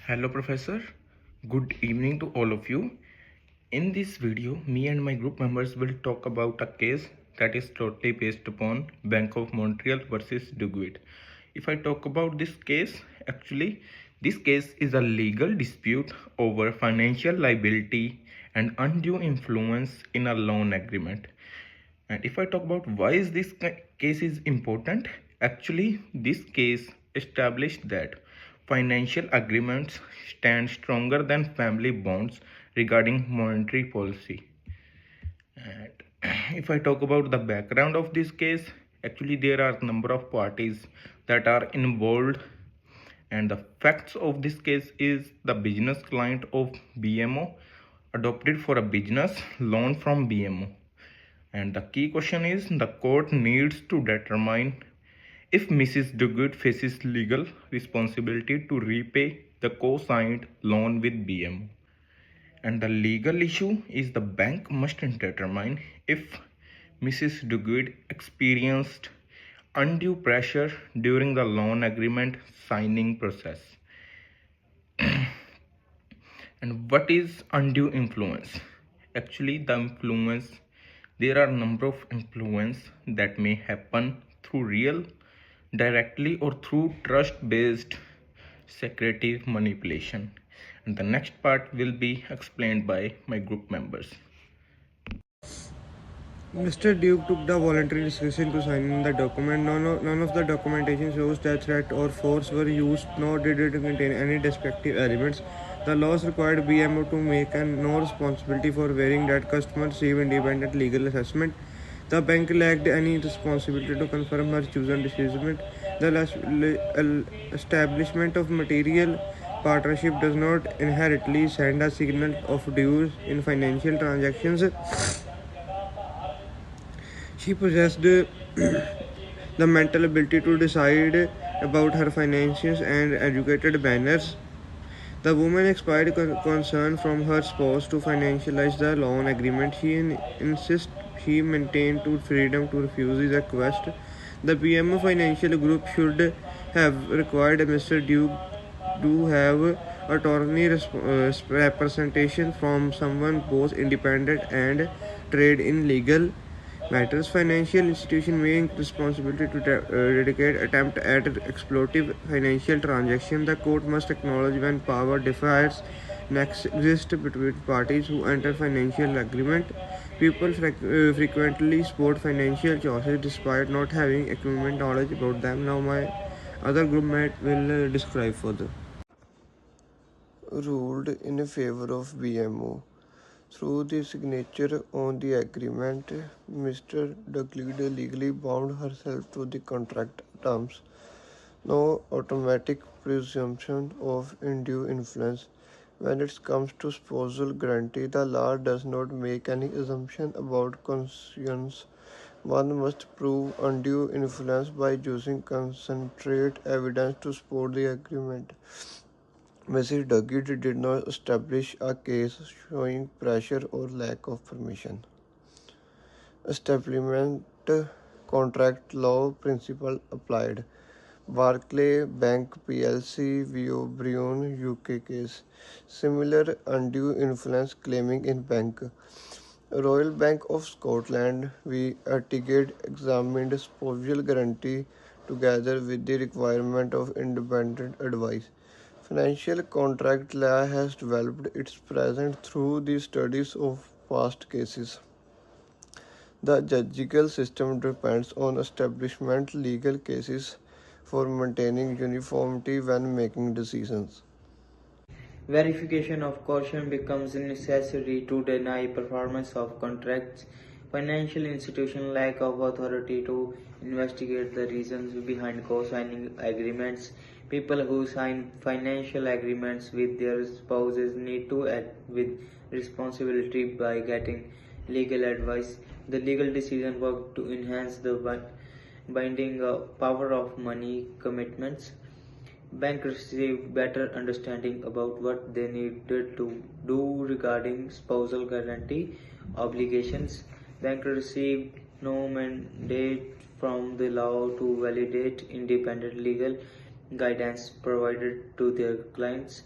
Hello Professor, good evening to all of you. In this video, me and my group members will talk about a case that is totally based upon Bank of Montreal versus Duguid. If I talk about this case, actually this case is a legal dispute over financial liability and undue influence in a loan agreement. And if I talk about why is this case is important, actually this case established that financial agreements stand stronger than family bonds regarding monetary policy. And if I talk about the background of this case, actually there are a number of parties that are involved, and the facts of this case is the business client of BMO adopted for a business loan from BMO. And the key question is the court needs to determine if Mrs. Duguid faces legal responsibility to repay the co-signed loan with BMO. And the legal issue is the bank must determine if Mrs. Duguid experienced undue pressure during the loan agreement signing process. And what is undue influence? Actually, the influence, there are a number of influence that may happen through real, directly, or through trust-based secretive manipulation. And the next part will be explained by my group members. Mr. Duke took the voluntary decision to sign the document. None of the documentation shows that threat or force were used, nor did it contain any destructive elements. The laws required BMO to make no responsibility for wearing that customer receive independent legal assessment. The bank lacked any responsibility to confirm her chosen decision. The establishment of material partnership does not inherently send a signal of dues in financial transactions. She possessed the mental ability to decide about her finances and educated manners. The woman expressed concern from her spouse to financialize the loan agreement. She maintained to freedom to refuse his request. The PMO Financial Group should have required Mr. Duke to have attorney representation from someone both independent and trained in legal matters. Financial institution may responsibility to dedicate attempt at exploitative financial transaction. The court must acknowledge when power differs exist between parties who enter financial agreement. People frequently support financial choices despite not having equivalent knowledge about them. Now my other group mate will describe further. Ruled in favor of BMO. Through the signature on the agreement, Mr. Duguid legally bound herself to the contract terms. No automatic presumption of undue influence. When it comes to spousal guarantee, the law does not make any assumption about conscience. One must prove undue influence by using concentrate evidence to support the agreement. Mrs. Duguid did not establish a case showing pressure or lack of permission. Establishment contract law principle applied. Barclay Bank plc v O'Brien UK case. Similar undue influence claiming in bank. Royal Bank of Scotland v Duguid examined spousal guarantee together with the requirement of independent advice. Financial contract law has developed its present through the studies of past cases. The judicial system depends on establishment legal cases for maintaining uniformity when making decisions. Verification of caution becomes necessary to deny performance of contracts. Financial institutions lack of authority to investigate the reasons behind co-signing agreements. People who sign financial agreements with their spouses need to act with responsibility by getting legal advice. The legal decision work to enhance the binding power of money commitments. Bank received better understanding about what they needed to do regarding spousal guarantee obligations. Bank received no mandate from the law to validate independent legal guidance provided to their clients.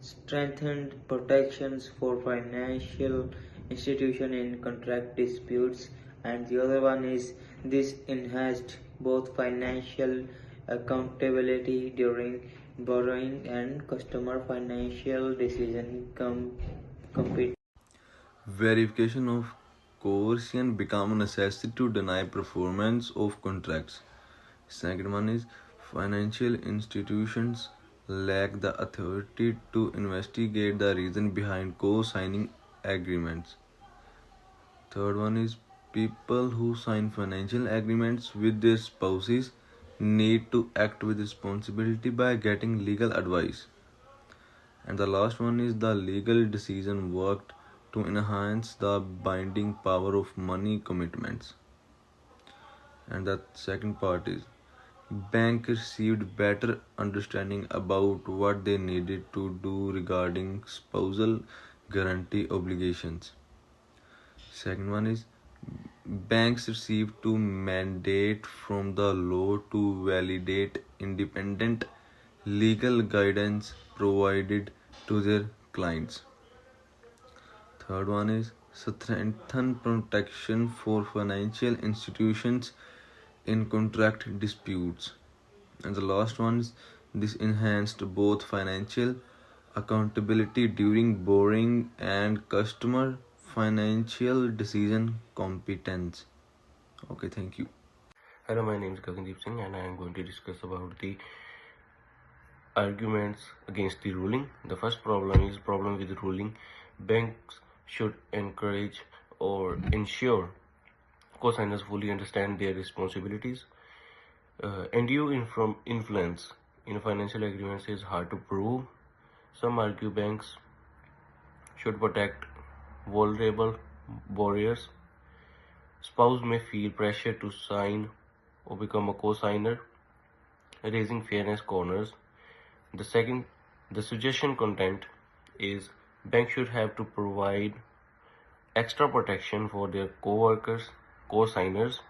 strengthened protections for financial institutions in contract disputes, and the other one is this enhanced both financial accountability during borrowing and customer financial decision compete. Verification of coercion become a necessity to deny performance of contracts. Second one is financial institutions lack the authority to investigate the reason behind co-signing agreements. Third one is people who sign financial agreements with their spouses need to act with responsibility by getting legal advice. And the last one is the legal decision worked to enhance the binding power of money commitments. And the second part is bank received better understanding about what they needed to do regarding spousal guarantee obligations. Second one is banks received to mandate from the law to validate independent legal guidance provided to their clients. Third one is strengthen protection for financial institutions in contract disputes. And the last one is this enhanced both financial accountability during borrowing and customer financial decision competence. Okay, thank you. Hello, my name is Gagandeep Singh and I am going to discuss about the arguments against the ruling. The first problem with the ruling. Banks should encourage or ensure co-signers fully understand their responsibilities. Undue influence in financial agreements is hard to prove. Some argue banks should protect vulnerable borrowers. Spouse may feel pressure to sign or become a co-signer, raising fairness corners. The suggestion content is banks should have to provide extra protection for their co-workers, co-signers.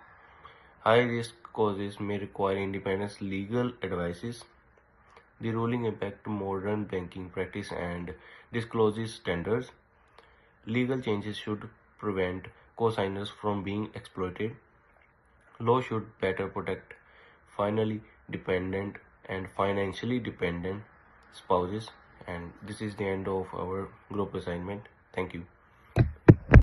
High-risk causes may require independent legal advices. The ruling impact modern banking practice and discloses standards. Legal changes should prevent co-signers from being exploited. Law should better protect finally dependent and financially dependent spouses. And this is the end of our group assignment. Thank you.